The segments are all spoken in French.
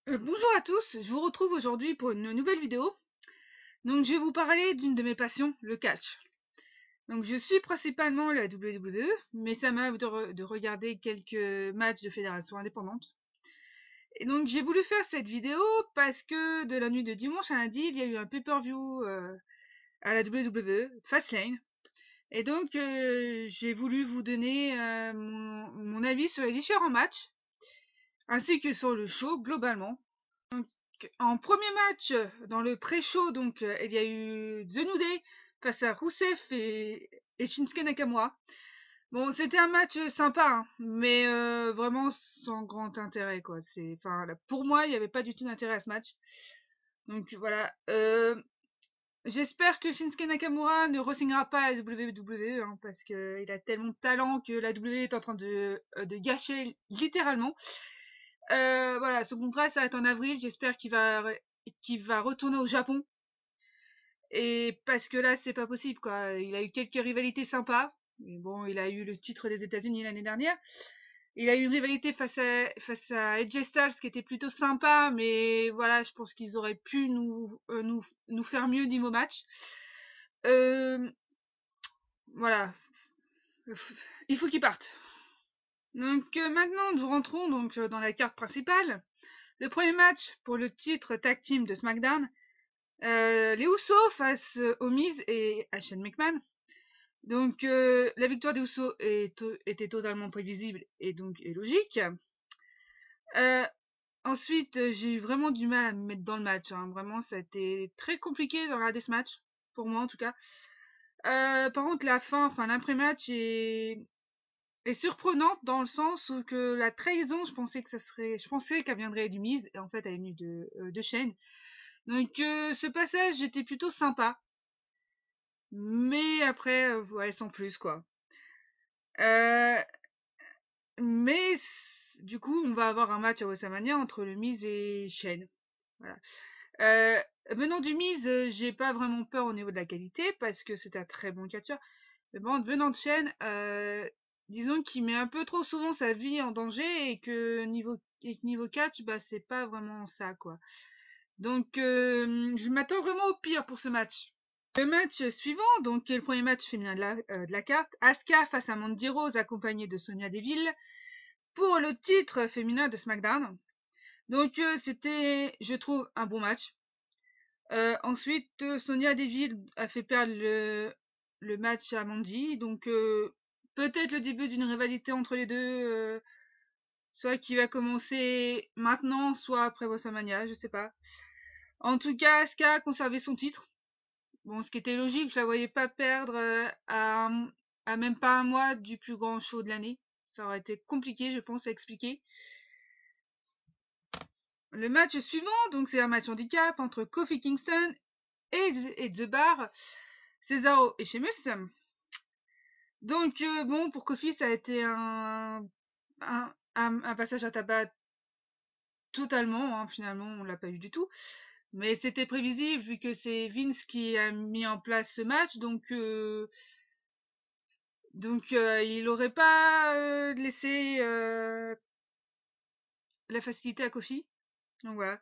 Bonjour à tous, je vous retrouve aujourd'hui pour une nouvelle vidéo. Donc je vais vous parler d'une de mes passions, le catch. Donc je suis principalement la WWE, mais ça m'arrive de regarder quelques matchs de fédérations indépendantes. Et donc j'ai voulu faire cette vidéo parce que de la nuit de dimanche à lundi, il y a eu un pay-per-view à la WWE, Fastlane. Et donc j'ai voulu vous donner mon avis sur les différents matchs, ainsi que sur le show globalement. En premier match, dans le pré-show, donc il y a eu The New Day face à Rusev et Shinsuke Nakamura. Bon, c'était un match sympa, hein, mais vraiment sans grand intérêt, quoi. Enfin, pour moi, il n'y avait pas du tout d'intérêt à ce match. Donc voilà. J'espère que Shinsuke Nakamura ne re-signera pas à la WWE, hein, parce qu'il a tellement de talent que la WWE est en train de gâcher littéralement. Voilà, son contrat s'arrête en avril. J'espère qu'il va retourner au Japon. Et parce que là, c'est pas possible, quoi. Il a eu quelques rivalités sympas. Mais bon, il a eu le titre des États-Unis l'année dernière. Il a eu une rivalité face à AJ Styles qui était plutôt sympa, mais voilà, je pense qu'ils auraient pu nous faire mieux niveau match. Euh, voilà, il faut qu'il parte. Donc maintenant, nous rentrons donc dans la carte principale. Le premier match pour le titre tag team de SmackDown. Les Usos face aux Miz et à Shane McMahon. Donc la victoire des Usos était totalement prévisible et donc est logique. Euh, Ensuite, j'ai eu vraiment du mal à me mettre dans le match, hein. Vraiment, ça a été très compliqué de regarder ce match, pour moi en tout cas. Par contre, la fin, enfin l'après-match est surprenante dans le sens où que la trahison, je pensais qu'elle viendrait du Miz et en fait elle est venue de Shane. Donc ce passage était plutôt sympa, mais après, ouais, sans plus quoi. Euh, mais du coup, on va avoir un match à WrestleMania entre le Miz et Shane. Voilà. Venant du Miz, j'ai pas vraiment peur au niveau de la qualité parce que c'est un très bon catcheur. Mais bon, venant de Shane, disons qu'il met un peu trop souvent sa vie en danger et que niveau catch, bah c'est pas vraiment ça quoi. Donc je m'attends vraiment au pire pour ce match. Le match suivant, donc qui est le premier match féminin de la carte, Asuka face à Mandy Rose accompagnée de Sonya Deville pour le titre féminin de SmackDown. Donc c'était, je trouve, un bon match. Ensuite, Sonya Deville a fait perdre le match à Mandy, donc peut-être le début d'une rivalité entre les deux, soit qui va commencer maintenant, soit après WrestleMania, je sais pas. En tout cas, Asuka a conservé son titre. Bon, ce qui était logique, je la voyais pas perdre à même pas un mois du plus grand show de l'année. Ça aurait été compliqué, je pense, à expliquer. Le match suivant, donc c'est un match handicap entre Kofi Kingston et The Bar, Cesaro et Sheamus. Donc bon, pour Kofi, ça a été un passage à tabac totalement, hein, finalement, on l'a pas eu du tout. Mais c'était prévisible vu que c'est Vince qui a mis en place ce match, donc il n'aurait pas laissé la facilité à Kofi. Donc voilà.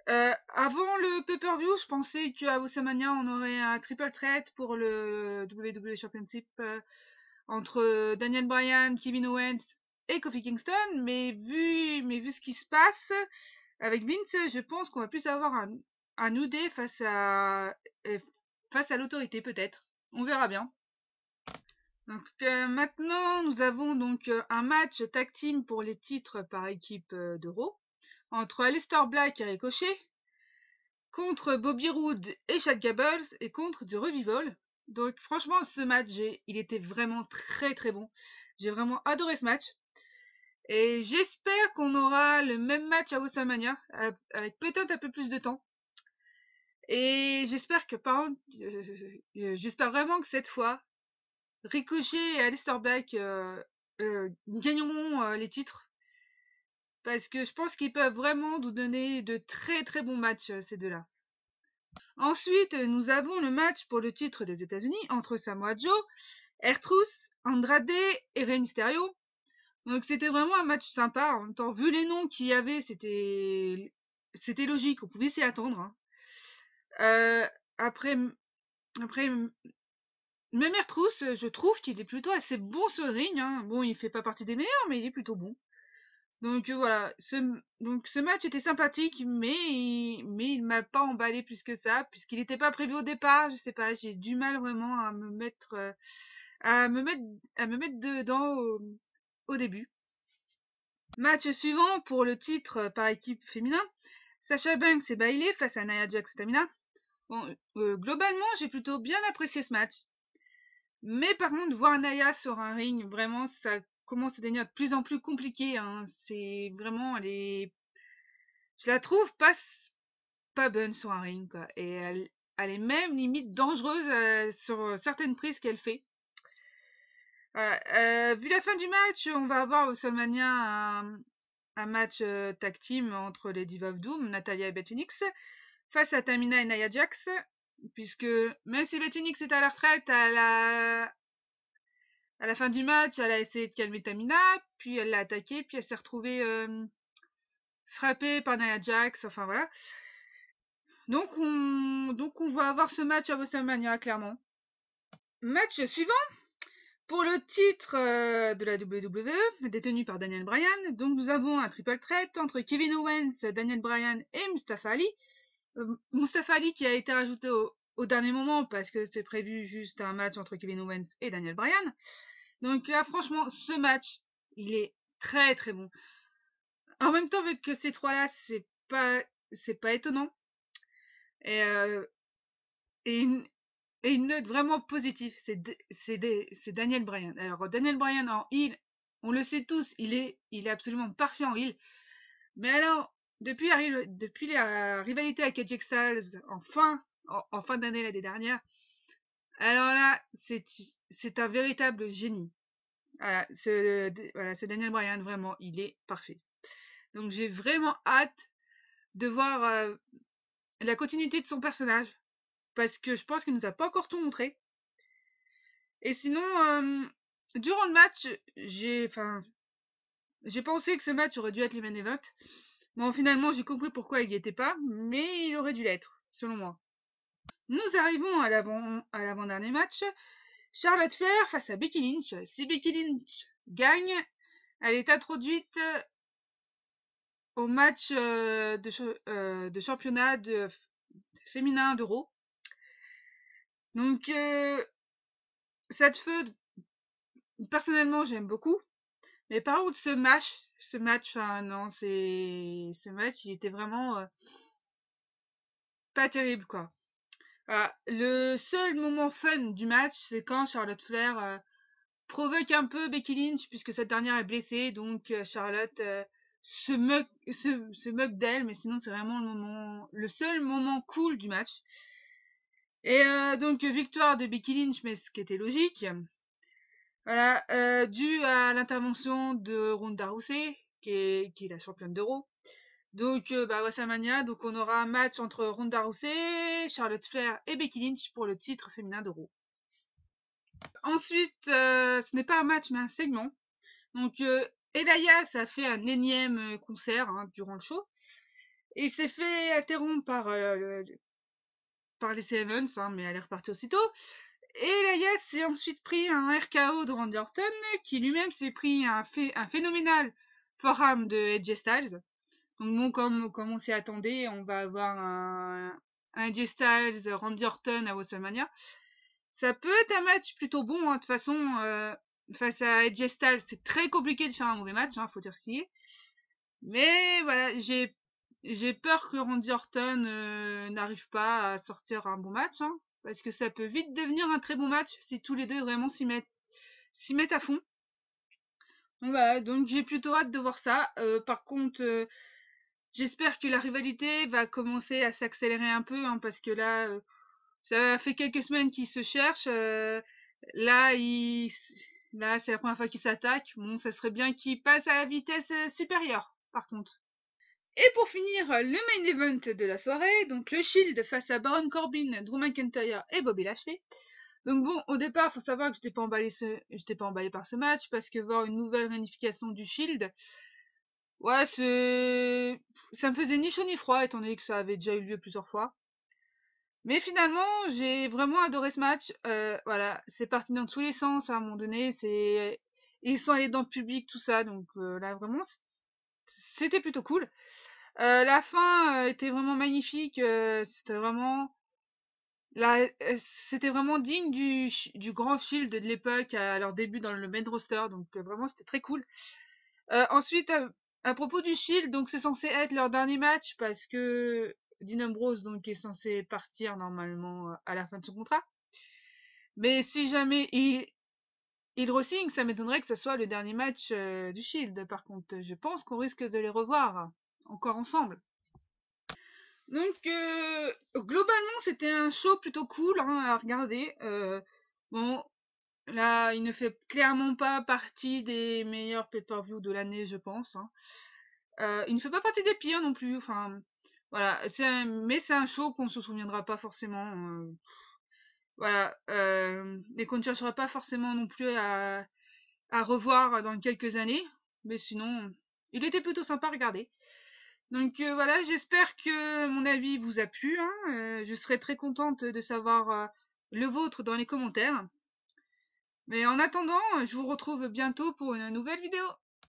Avant le pay-per-view, je pensais qu'à WrestleMania, on aurait un triple threat pour le WWE Championship entre Daniel Bryan, Kevin Owens et Kofi Kingston. Mais vu ce qui se passe avec Vince, je pense qu'on va plus avoir un New Day face à l'autorité peut-être. On verra bien. Donc maintenant, nous avons donc un match tag team pour les titres par équipe de Raw entre Aleister Black et Ricochet contre Bobby Roode et Chad Gable et contre The Revival. Donc franchement, ce match, il était vraiment très très bon. J'ai vraiment adoré ce match. Et j'espère qu'on aura le même match à WrestleMania, avec peut-être un peu plus de temps. Et j'espère que par contre, j'espère vraiment que cette fois, Ricochet et Aleister Black gagneront les titres. Parce que je pense qu'ils peuvent vraiment nous donner de très très bons matchs, ces deux-là. Ensuite, nous avons le match pour le titre des États-Unis entre Samoa Joe, R-Truth, Andrade et Rey Mysterio Donc c'était vraiment un match sympa. En même temps, vu les noms qu'il y avait, c'était logique, on pouvait s'y attendre. Hein. Euh, après, après, même Ertrous, je trouve qu'il est plutôt assez bon sur le ring. Hein. Bon, il fait pas partie des meilleurs, mais il est plutôt bon. Donc voilà, ce match était sympathique, mais il m'a pas emballé plus que ça, puisqu'il n'était pas prévu au départ. Je sais pas, j'ai du mal vraiment à me mettre, à me mettre dedans au début. Match suivant pour le titre par équipe féminin. Sasha Banks et Bayley face à Nia Jax et Tamina. Bon, globalement, j'ai plutôt bien apprécié ce match. Mais par contre, voir Nia sur un ring, vraiment, ça commence à devenir de plus en plus compliqué. Hein. C'est vraiment, je la trouve pas bonne sur un ring, quoi. Et elle est même limite dangereuse sur certaines prises qu'elle fait. Vu la fin du match, on va avoir au WrestleMania un match tag team entre les Divas of Doom, Natalya et Beth Phoenix, face à Tamina et Nia Jax, puisque même si Beth Phoenix est à la retraite, à la fin du match, elle a essayé de calmer Tamina, puis elle l'a attaquée, puis elle s'est retrouvée frappée par Nia Jax, enfin voilà. Donc on va avoir ce match à WrestleMania, clairement. Match suivant pour le titre de la WWE, détenu par Daniel Bryan. Donc nous avons un triple threat entre Kevin Owens, Daniel Bryan et Mustafa Ali. Mustafa Ali qui a été rajouté au dernier moment parce que c'est prévu juste un match entre Kevin Owens et Daniel Bryan. Donc là, franchement, ce match, il est très très bon. En même temps, vu que ces trois-là, c'est pas étonnant. Et, et, une, et une note vraiment positive, c'est Daniel Bryan. Alors, Daniel Bryan en heel, on le sait tous, il est absolument parfait en heel. Mais alors, depuis la rivalité avec AJ Styles en fin d'année l'année dernière, alors là, c'est un véritable génie. Voilà, ce Daniel Bryan, vraiment, il est parfait. Donc j'ai vraiment hâte de voir la continuité de son personnage, parce que je pense qu'il nous a pas encore tout montré. Et sinon, durant le match, j'ai pensé que ce match aurait dû être le main event. Bon, finalement, j'ai compris pourquoi il n'y était pas, mais il aurait dû l'être, selon moi. Nous arrivons à l'avant-dernier match. Charlotte Flair face à Becky Lynch. Si Becky Lynch gagne, elle est introduite au match de championnat féminin d'Euro. Donc, cette feud, personnellement, j'aime beaucoup. Mais par contre, ce match, enfin, non, ce match, il était vraiment pas terrible, quoi. Le seul moment fun du match, c'est quand Charlotte Flair provoque un peu Becky Lynch, puisque cette dernière est blessée, donc Charlotte se moque d'elle, mais sinon c'est vraiment le seul moment cool du match. Et donc victoire de Becky Lynch, mais ce qui était logique. Voilà, dû à l'intervention de Ronda Rousey, qui est la championne d'Euro. Donc, WrestleMania, donc on aura un match entre Ronda Rousey, Charlotte Flair et Becky Lynch pour le titre féminin d'Euro. Ensuite, ce n'est pas un match, mais un segment. Donc, Elias a fait un énième concert durant le show. Et il s'est fait interrompre par les Sevens, mais elle est repartie aussitôt. Et Elias s'est ensuite pris un RKO de Randy Orton, qui lui-même s'est pris un phénoménal forearm de AJ Styles. Donc bon, comme on s'y attendait, on va avoir un AJ Styles, Randy Orton à WrestleMania. Ça peut être un match plutôt bon, de toute façon, face à AJ Styles, c'est très compliqué de faire un mauvais match, faut dire ce qu'il est. Mais voilà, j'ai peur que Randy Orton n'arrive pas à sortir un bon match, parce que ça peut vite devenir un très bon match si tous les deux vraiment s'y mettent à fond. Donc voilà, donc j'ai plutôt hâte de voir ça. Par contre, j'espère que la rivalité va commencer à s'accélérer un peu, parce que là, ça fait quelques semaines qu'ils se cherchent. Là, là, c'est la première fois qu'ils s'attaquent. Bon, ça serait bien qu'ils passent à la vitesse supérieure, par contre. Et pour finir, le main event de la soirée, donc le Shield face à Baron Corbin, Drew McIntyre et Bobby Lashley. Donc bon, au départ, faut savoir que j'étais pas emballé par ce match parce que voir une nouvelle réunification du Shield, ouais, ça me faisait ni chaud ni froid étant donné que ça avait déjà eu lieu plusieurs fois. Mais finalement, j'ai vraiment adoré ce match. Voilà, c'est parti dans tous les sens à un moment donné. Ils sont allés dans le public, tout ça. Donc là, vraiment, c'était plutôt cool. La fin était vraiment magnifique. C'était vraiment digne du grand Shield de l'époque à leur début dans le main roster. Donc vraiment, c'était très cool. Ensuite, à propos du Shield, donc c'est censé être leur dernier match parce que Dean Ambrose donc est censé partir normalement à la fin de son contrat. Mais si jamais il re-signe, ça m'étonnerait que ce soit le dernier match du Shield. Par contre, je pense qu'on risque de les revoir encore ensemble. Donc globalement, c'était un show plutôt cool hein, à regarder. Bon, là, il ne fait clairement pas partie des meilleurs pay-per-view de l'année, je pense. Hein. Il ne fait pas partie des pires non plus. Enfin, voilà. Mais c'est un show qu'on ne se souviendra pas forcément. Voilà. Et qu'on ne cherchera pas forcément non plus à revoir dans quelques années. Mais sinon, il était plutôt sympa à regarder. Donc voilà, j'espère que mon avis vous a plu. Hein. Je serais très contente de savoir le vôtre dans les commentaires. Mais en attendant, je vous retrouve bientôt pour une nouvelle vidéo.